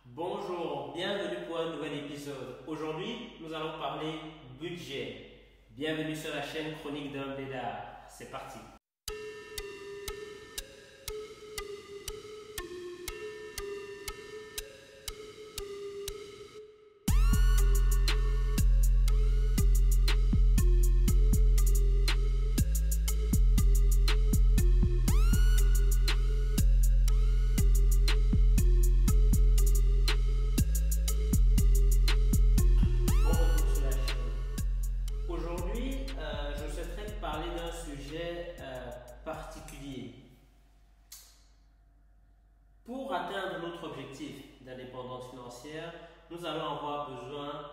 Bonjour, bienvenue pour un nouvel épisode. Aujourd'hui, nous allons parler budget. Bienvenue sur la chaîne Chronique d'un Bédard. C'est parti. Aujourd'hui, je souhaiterais parler d'un sujet particulier. Pour atteindre notre objectif d'indépendance financière, nous allons avoir besoin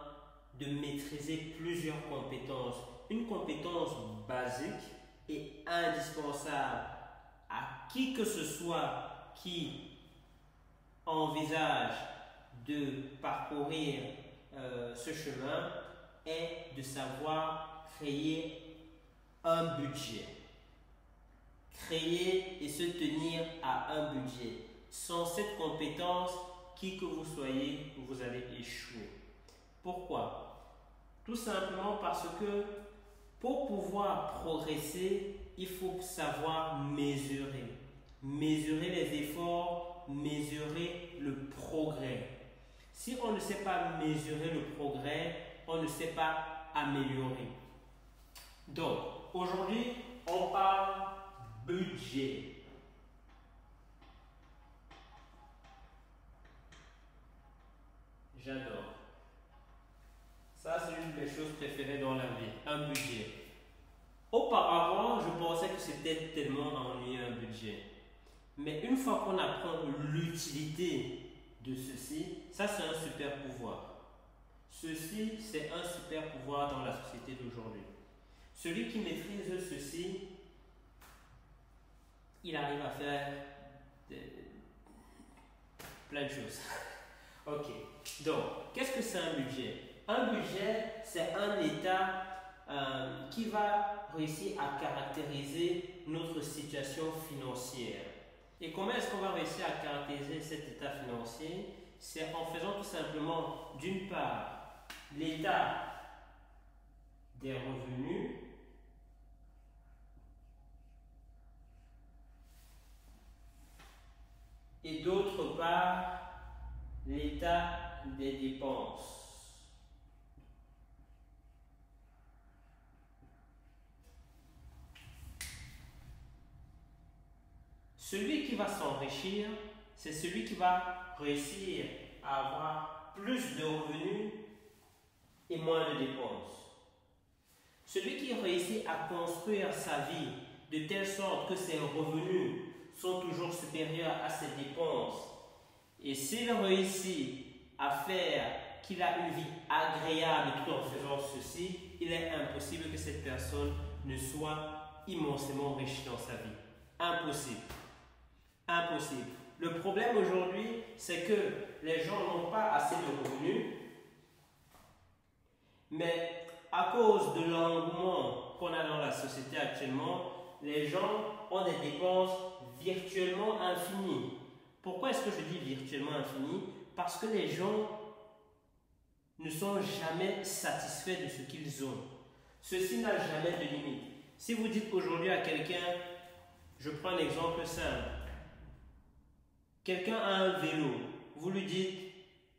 de maîtriser plusieurs compétences. Une compétence basique et indispensable à qui que ce soit qui envisage de parcourir ce chemin est de savoir créer un budget. Créer et se tenir à un budget. Sans cette compétence, qui que vous soyez, vous allez échouer. Pourquoi? Tout simplement parce que pour pouvoir progresser, il faut savoir mesurer. Mesurer les efforts, mesurer le progrès. Si on ne sait pas mesurer le progrès, on ne sait pas améliorer. Donc, aujourd'hui, on parle budget. J'adore. Ça, c'est une des choses préférées dans la vie, un budget. Auparavant, je pensais que c'était tellement ennuyeux un budget. Mais une fois qu'on apprend l'utilité de ceci, ça c'est un super pouvoir. Ceci, c'est un super pouvoir dans la société d'aujourd'hui. Celui qui maîtrise ceci, il arrive à faire plein de choses. Ok, donc, qu'est-ce que c'est un budget? Un budget, c'est un état qui va réussir à caractériser notre situation financière. Et comment est-ce qu'on va réussir à caractériser cet état financier? C'est en faisant tout simplement, d'une part, l'état des revenus et d'autre part, l'état des dépenses. Celui qui va s'enrichir, c'est celui qui va réussir à avoir plus de revenus et moins de dépenses. Celui qui réussit à construire sa vie de telle sorte que ses revenus sont toujours supérieurs à ses dépenses. Et s'il réussit à faire qu'il a une vie agréable tout en faisant ceci, il est impossible que cette personne ne soit immensément riche dans sa vie. Impossible. Impossible. Le problème aujourd'hui, c'est que les gens n'ont pas assez de revenus, mais à cause de l'engouement qu'on a dans la société actuellement, les gens ont des dépenses virtuellement infinies. Pourquoi est-ce que je dis virtuellement infinies? Parce que les gens ne sont jamais satisfaits de ce qu'ils ont. Ceci n'a jamais de limite. Si vous dites aujourd'hui à quelqu'un, je prends un exemple simple, quelqu'un a un vélo, vous lui dites,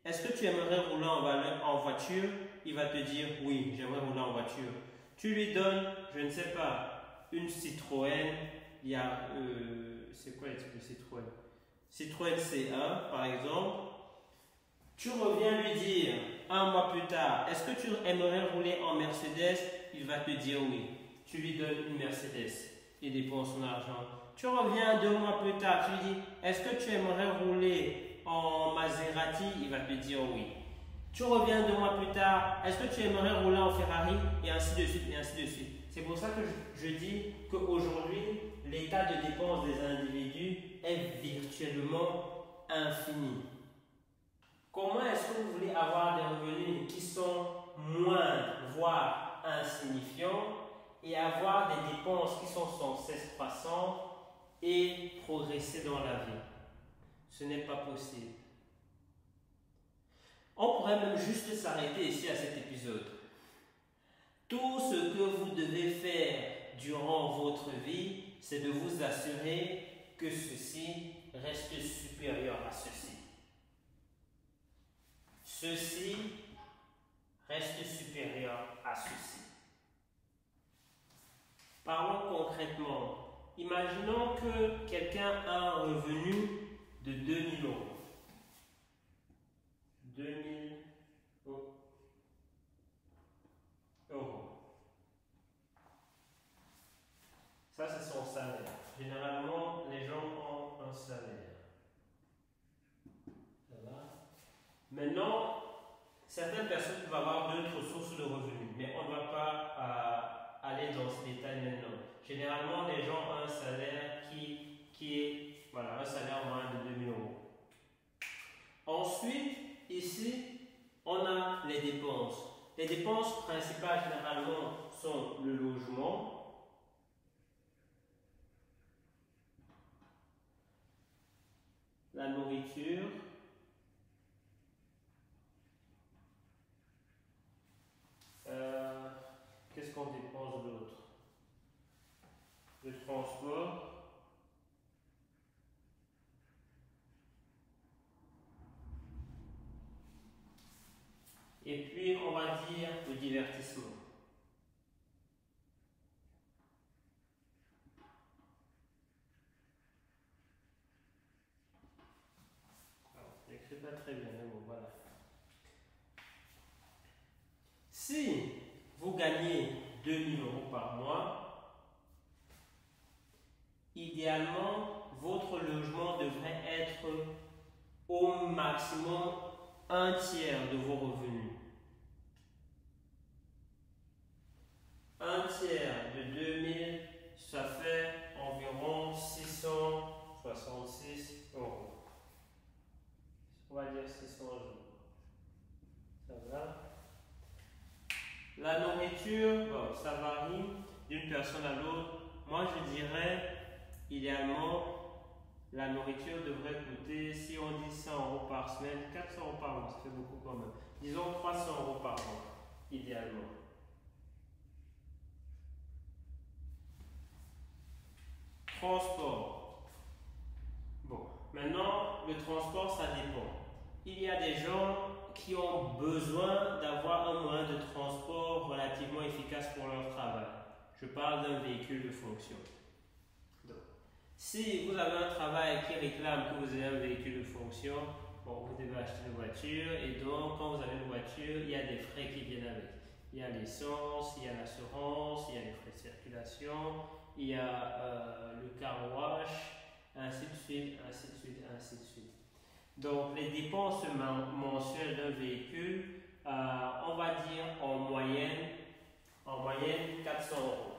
est-ce que tu aimerais rouler en voiture? Il va te dire, oui, j'aimerais rouler en voiture. Tu lui donnes, je ne sais pas, une Citroën, il y a, c'est quoi les types de Citroën? Citroën C1 par exemple. Tu reviens lui dire, un mois plus tard, est-ce que tu aimerais rouler en Mercedes? Il va te dire oui. Tu lui donnes une Mercedes, il dépense son argent. Tu reviens 2 mois plus tard, tu lui dis, est-ce que tu aimerais rouler en Maserati? Il va te dire oui. Tu reviens 2 mois plus tard, est-ce que tu aimerais rouler en Ferrari? Et ainsi de suite, et ainsi de suite. C'est pour ça que je dis qu'aujourd'hui, l'état de dépense des individus est virtuellement infini. Comment est-ce que vous voulez avoir des revenus qui sont moindres, voire insignifiants, et avoir des dépenses qui sont sans cesse croissantes et progresser dans la vie? Ce n'est pas possible. On pourrait même juste s'arrêter ici à cet épisode. Tout ce que vous devez faire durant votre vie, c'est de vous assurer que ceci reste supérieur à ceci. Ceci reste supérieur à ceci. Parlons concrètement. Imaginons que quelqu'un a un revenu de 2 000 euros. 2 000 euros. Ça, c'est son salaire. Généralement, les gens ont un salaire. Ça va? Maintenant, certaines personnes peuvent avoir d'autres sources de revenus, mais on ne va pas aller dans ces détails maintenant. Généralement, les gens ont un salaire qui est voilà, un salaire moyen de 2 000 euros. Ensuite, ici, on a les dépenses. Les dépenses principales, généralement, sont le logement, la nourriture, qu'est-ce qu'on dépense d'autre? Le transport, et puis on va dire le divertissement. Je n'écris pas très bien, mais bon, voilà. Si vous gagnez 2 000 euros par mois, idéalement, votre logement devrait être au maximum un tiers de vos revenus. Un tiers de 2 000, ça fait environ 666 euros. On va dire 600 euros. Ça va? La nourriture, bon, ça varie d'une personne à l'autre. Moi, je dirais, idéalement, la nourriture devrait coûter, si on dit 100 euros par semaine, 400 euros par mois, ça fait beaucoup quand même. Disons 300 euros par mois, idéalement. Transport. Bon, maintenant, le transport, ça dépend. Il y a des gens qui ont besoin d'avoir un moyen de transport relativement efficace pour leur travail. Je parle d'un véhicule de fonction. Donc, si vous avez un travail qui réclame que vous ayez un véhicule de fonction, bon, vous devez acheter une voiture et donc quand vous avez une voiture, il y a des frais qui viennent avec. Il y a l'essence, il y a l'assurance, il y a les frais de circulation, il y a le car wash, ainsi de suite, ainsi de suite, ainsi de suite. Donc les dépenses mensuelles d'un véhicule, on va dire en moyenne 400 euros.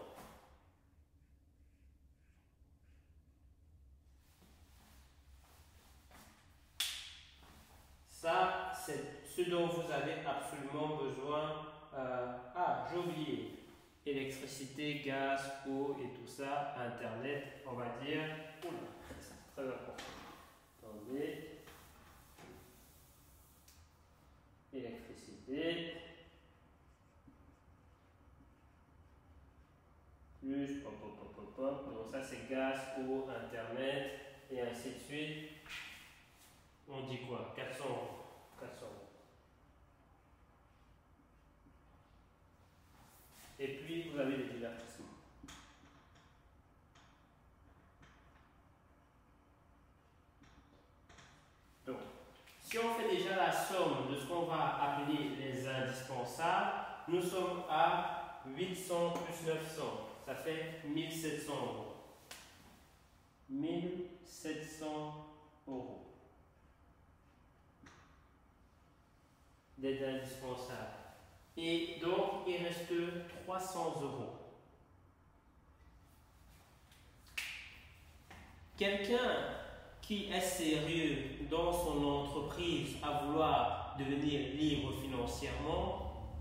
Ça, c'est ce dont vous avez absolument besoin. J'ai oublié. Électricité, gaz, eau et tout ça, Internet, on va dire. Oula, c'est très important. Attendez. Électricité. Plus, pop, pop, pop, pop, pop. Donc ça, c'est gaz, eau, Internet et ainsi de suite. On dit quoi? 400 euros. 400 euros. Et puis, vous avez les divertissements. Donc, si on fait déjà la somme de ce qu'on va appeler les indispensables, nous sommes à 800 plus 900. Ça fait 1700 euros. 1700 euros d'aide indispensable. Et donc, il reste 300 euros. Quelqu'un qui est sérieux dans son entreprise à vouloir devenir libre financièrement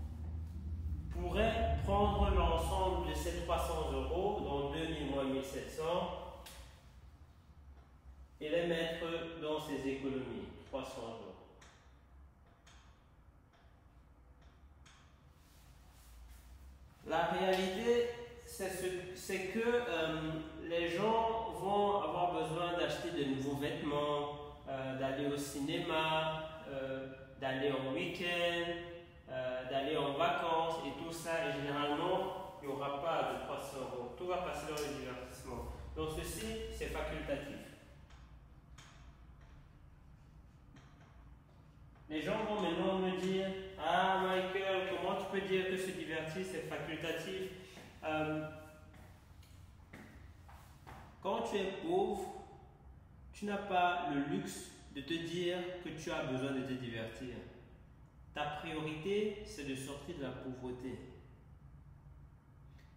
pourrait prendre l'ensemble de ces 300 euros, dont 2000 moins 1700, et les mettre dans ses économies, 300 euros. la réalité, c'est que les gens vont avoir besoin d'acheter de nouveaux vêtements, d'aller au cinéma, d'aller en week-end, d'aller en vacances et tout ça. Et généralement, il n'y aura pas de 300 euros. Tout va passer dans le divertissement. Donc ceci, c'est facultatif. Les gens vont maintenant me dire, ah Michael, comment tu peux dire que se divertir c'est facultatif? Quand tu es pauvre, tu n'as pas le luxe de te dire que tu as besoin de te divertir. Ta priorité, c'est de sortir de la pauvreté.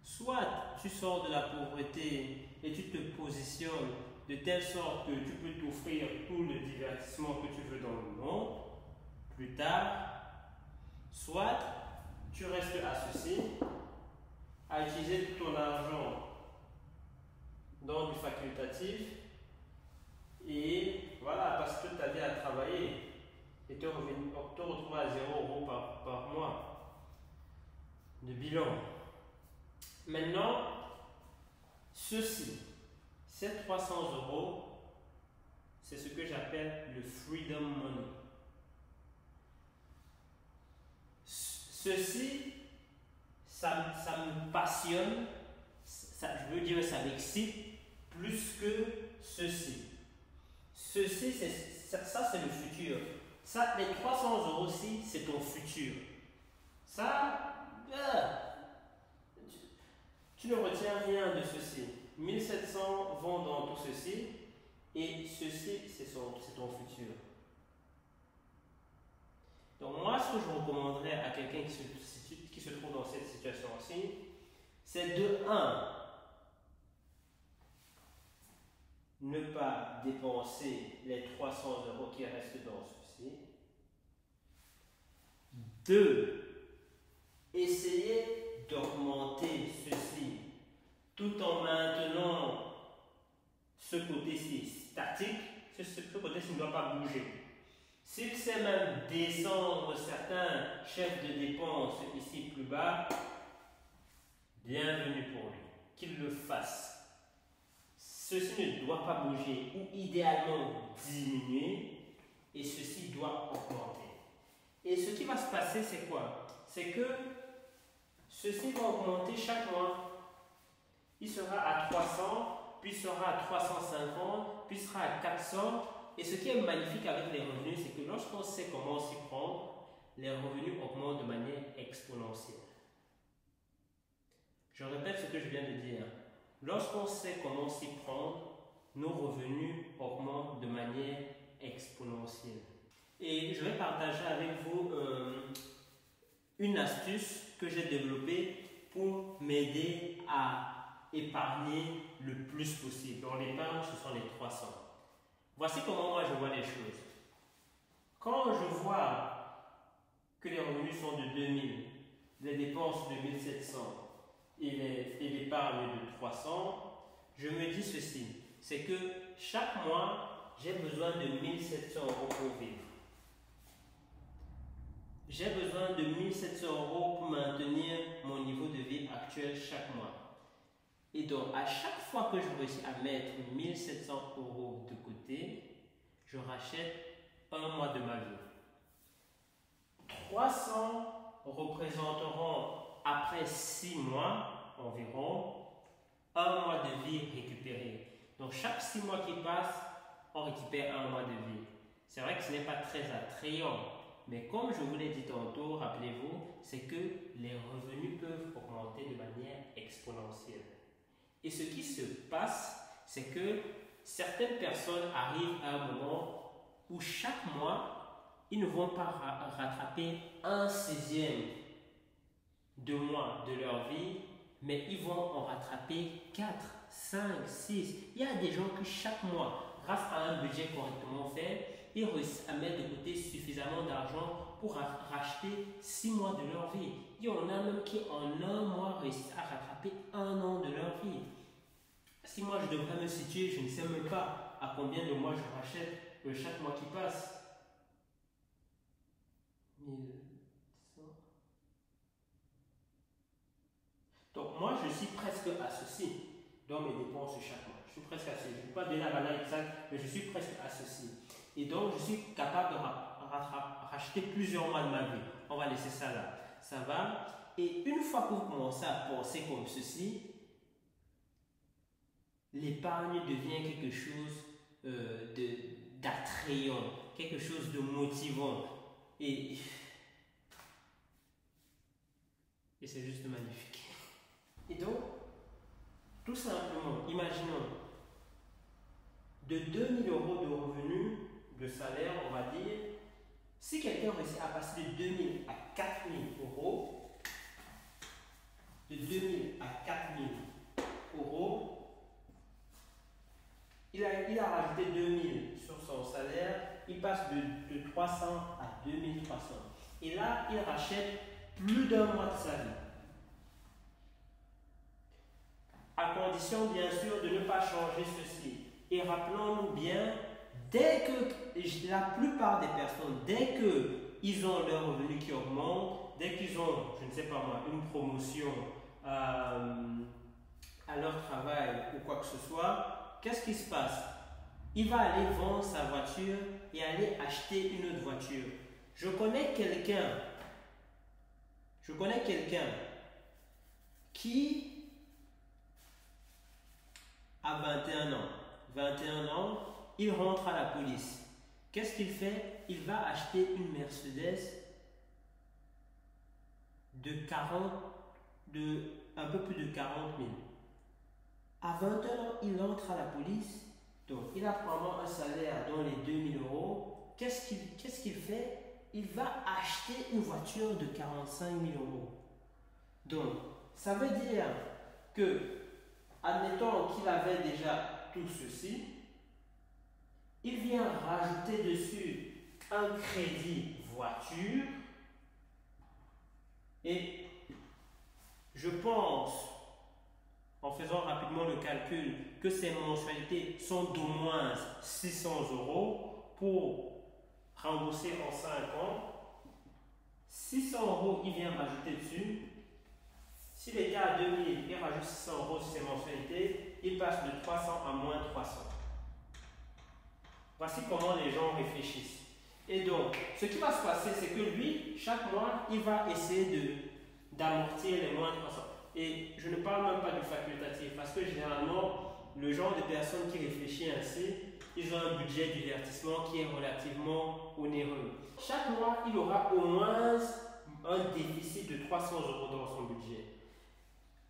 Soit tu sors de la pauvreté et tu te positionnes de telle sorte que tu peux t'offrir tout le divertissement que tu veux dans le monde plus tard, soit tu restes à ceci, à utiliser tout ton argent dans du facultatif et voilà, parce que tu as dit à travailler et te retrouver à 0 euros par mois de bilan. Maintenant, ceci, ces 300 euros, c'est ce que j'appelle le freedom money. Ceci, ça me passionne, je veux dire, ça m'excite plus que ceci. Ceci, ça c'est le futur. Ça, les 300 euros aussi, c'est ton futur. Ça, tu ne retiens rien de ceci. 1700 vont dans tout ceci et ceci, c'est ton futur. Donc moi, ce que je recommanderais à quelqu'un qui se trouve dans cette situation-ci, c'est de 1, ne pas dépenser les 300 euros qui restent dans ceci. 2, essayer d'augmenter ceci tout en maintenant ce côté-ci statique. Ce côté-ci ne doit pas bouger. S'il sait même descendre certains chefs de dépenses ici plus bas, bienvenue pour lui, qu'il le fasse. Ceci ne doit pas bouger ou idéalement diminuer et ceci doit augmenter. Et ce qui va se passer, c'est quoi? C'est que ceci va augmenter chaque mois. Il sera à 300, puis sera à 350, puis sera à 400. Et ce qui est magnifique avec les revenus, c'est que lorsqu'on sait comment s'y prendre, les revenus augmentent de manière exponentielle. Je répète ce que je viens de dire. Lorsqu'on sait comment s'y prendre, nos revenus augmentent de manière exponentielle. Et je vais partager avec vous une astuce que j'ai développée pour m'aider à épargner le plus possible. Dans l'épargne, ce sont les 300. Voici comment moi je vois les choses. Quand je vois que les revenus sont de 2000, les dépenses de 1700 et l'épargne de 300, je me dis ceci, c'est que chaque mois, j'ai besoin de 1700 euros pour vivre. J'ai besoin de 1700 euros pour maintenir mon niveau de vie actuel chaque mois. Et donc, à chaque fois que je réussis à mettre 1700 euros de côté, je rachète un mois de ma vie. 300 représenteront, après 6 mois environ, un mois de vie récupéré. Donc, chaque 6 mois qui passent, on récupère un mois de vie. C'est vrai que ce n'est pas très attrayant, mais comme je vous l'ai dit tantôt, rappelez-vous, c'est que les revenus peuvent augmenter de manière exponentielle. Et ce qui se passe, c'est que certaines personnes arrivent à un moment où chaque mois, ils ne vont pas rattraper 1/6 de mois de leur vie, mais ils vont en rattraper 4, 5, 6. Il y a des gens qui chaque mois, grâce à un budget correctement fait, ils réussissent à mettre de côté suffisamment d'argent pour racheter 6 mois de leur vie. Il y en a même qui en un mois réussissent à rattraper 1 an de leur vie. Si moi je devrais me situer, je ne sais même pas à combien de mois je rachète chaque mois qui passe. 1100. je suis presque à ceci dans mes dépenses chaque mois. Je suis presque à ceci. Je ne vais pas donner la valeur exacte, mais je suis presque à ceci. Et donc, je suis capable de racheter plusieurs mois de ma vie. On va laisser ça là. Ça va. Et une fois que vous commencez à penser comme ceci, l'épargne devient quelque chose d'attrayant, quelque chose de motivant. Et c'est juste magnifique. Et donc, tout simplement, imaginons, de 2 000 euros de revenus, de salaire, on va dire, si quelqu'un réussit à passer de 2 000 à 4 000 euros, de 2 000 à 4 000 euros, il a rajouté 2 000 sur son salaire, il passe de 300 à 2 300. Et là, il rachète plus d'un mois de sa vie. À condition, bien sûr, de ne pas changer ceci. Et rappelons-nous bien, dès que la plupart des personnes, dès qu'ils ont leur revenu qui augmente, dès qu'ils ont, je ne sais pas moi, une promotion à leur travail ou quoi que ce soit, qu'est-ce qui se passe? Il va aller vendre sa voiture et aller acheter une autre voiture. Je connais quelqu'un qui a 21 ans. 21 ans, il rentre à la police. Qu'est-ce qu'il fait? Il va acheter une Mercedes un peu plus de 40 000. À 21 ans, il entre à la police. Donc, il a probablement un salaire dans les 2 000 euros. Qu'est-ce qu'il fait? Il va acheter une voiture de 45 000 euros. Donc, ça veut dire que, admettons qu'il avait déjà tout ceci, il vient rajouter dessus un crédit voiture et je pense, en faisant rapidement le calcul, que ces mensualités sont d'au moins 600 euros pour rembourser en 5 ans. 600 euros, il vient rajouter dessus. S'il était à 2000, il rajoute 600 euros sur ses mensualités, il passe de 300 à moins 300. Voici comment les gens réfléchissent. Et donc, ce qui va se passer, c'est que lui, chaque mois, il va essayer d'amortir les moins 300. Et je ne parle même pas du facultatif, parce que généralement, le genre de personnes qui réfléchissent ainsi, ils ont un budget divertissement qui est relativement onéreux. Chaque mois, il aura au moins un déficit de 300 euros dans son budget.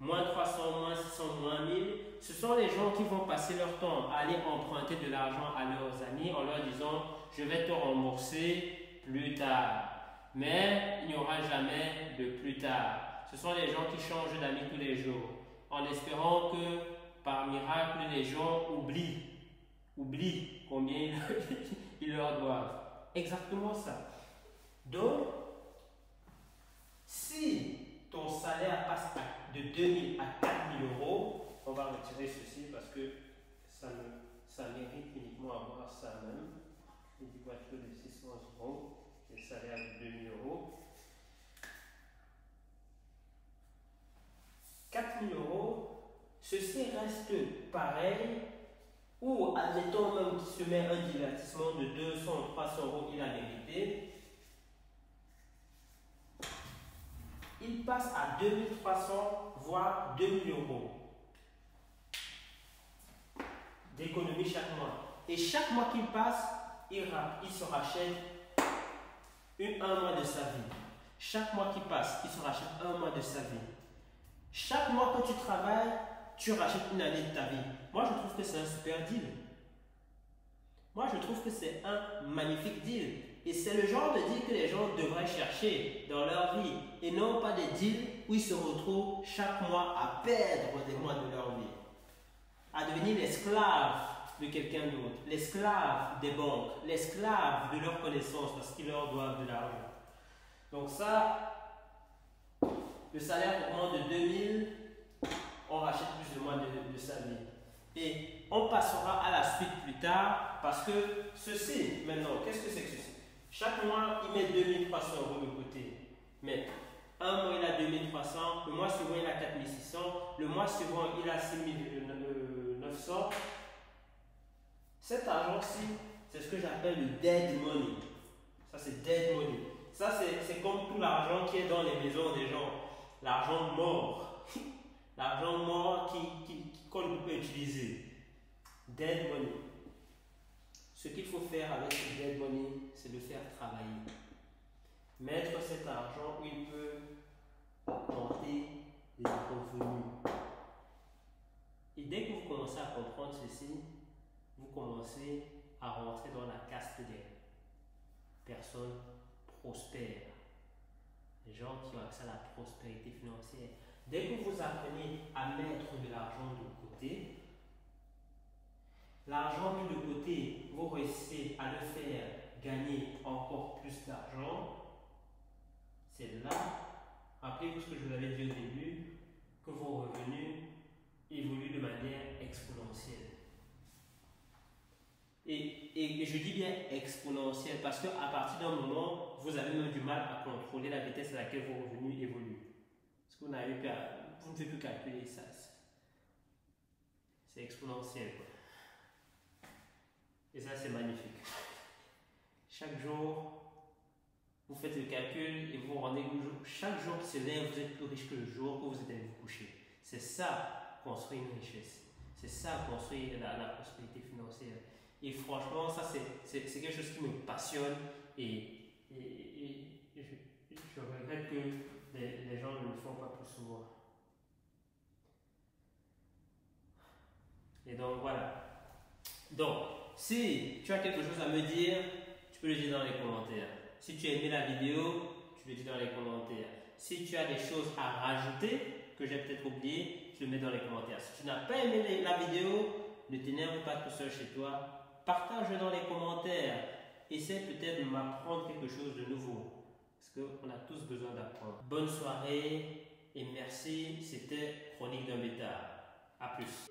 Moins 300, moins 600, moins 1000, ce sont les gens qui vont passer leur temps à aller emprunter de l'argent à leurs amis en leur disant « je vais te rembourser plus tard ». Mais il n'y aura jamais de plus tard. Ce sont les gens qui changent d'amis tous les jours, en espérant que par miracle les gens oublient combien ils leur doivent. Exactement ça. Donc, si ton salaire passe de 2 000 à 4 000 euros, on va retirer ceci parce que ça mérite uniquement avoir ça même. Une voiture de 600 euros, le salaire de 2 000 euros. 4 000 euros, ceci reste pareil, ou admettons même qu'il se met un divertissement de 200, 300 euros, il a mérité. Il passe à 2300, voire 2000 euros d'économie chaque mois. Et chaque mois qu'il passe, il se rachète un mois de sa vie. Chaque mois qui passe, il se rachète un mois de sa vie. Chaque mois que tu travailles, tu rachètes une année de ta vie. Moi, je trouve que c'est un super deal. Moi, je trouve que c'est un magnifique deal. Et c'est le genre de deal que les gens devraient chercher dans leur vie. Et non pas des deals où ils se retrouvent chaque mois à perdre des mois de leur vie. À devenir l'esclave de quelqu'un d'autre. L'esclave des banques. L'esclave de leurs connaissances parce qu'ils leur doivent de l'argent. Donc ça, le salaire augmente de 2000, on rachète plus de mois de sa vie. Et on passera à la suite plus tard parce que ceci, maintenant, qu'est-ce que c'est que ceci? Chaque mois, il met 2300 euros de côté. Mais un mois il a 2300, le mois suivant il a 4600, le mois suivant il a 6900. Cet argent-ci, c'est ce que j'appelle le dead money. Ça, c'est dead money. Ça, c'est comme tout l'argent qui est dans les maisons des gens. L'argent mort. L'argent mort qu'on peut utiliser. Dead money. Ce qu'il faut faire avec ce dead money, c'est le faire travailler. Mettre cet argent où il peut apporter des revenus. Et dès que vous commencez à comprendre ceci, vous commencez à rentrer dans la caste des personnes prospères. Les gens qui ont accès à la prospérité financière. Dès que vous apprenez à mettre de l'argent de côté, l'argent mis de côté, vous réussissez à le faire gagner encore plus d'argent. C'est là, rappelez-vous ce que je vous avais dit au début, que vos revenus évoluent de manière exponentielle. Et je dis bien exponentielle parce qu'à partir d'un moment, vous avez même du mal à contrôler la vitesse à laquelle vos revenus évoluent. Parce que vous ne pouvez plus calculer ça. C'est exponentiel, quoi. Et ça, c'est magnifique. Chaque jour, vous faites le calcul et vous vous rendez compte, chaque jour qui se lève, vous êtes plus riche que le jour que vous êtes allé vous coucher. C'est ça, construire une richesse. C'est ça, construire la prospérité financière. Et franchement, ça, c'est quelque chose qui me passionne et je regrette que les gens ne le font pas plus souvent. Et donc, voilà. Donc, si tu as quelque chose à me dire, tu peux le dire dans les commentaires. Si tu as aimé la vidéo, tu le dis dans les commentaires. Si tu as des choses à rajouter que j'ai peut-être oublié, tu le mets dans les commentaires. Si tu n'as pas aimé la vidéo, ne t'énerve pas tout seul chez toi. Partage dans les commentaires. Essaie peut-être de m'apprendre quelque chose de nouveau. Parce qu'on a tous besoin d'apprendre. Bonne soirée et merci. C'était Chronique d'un bêtard. A plus.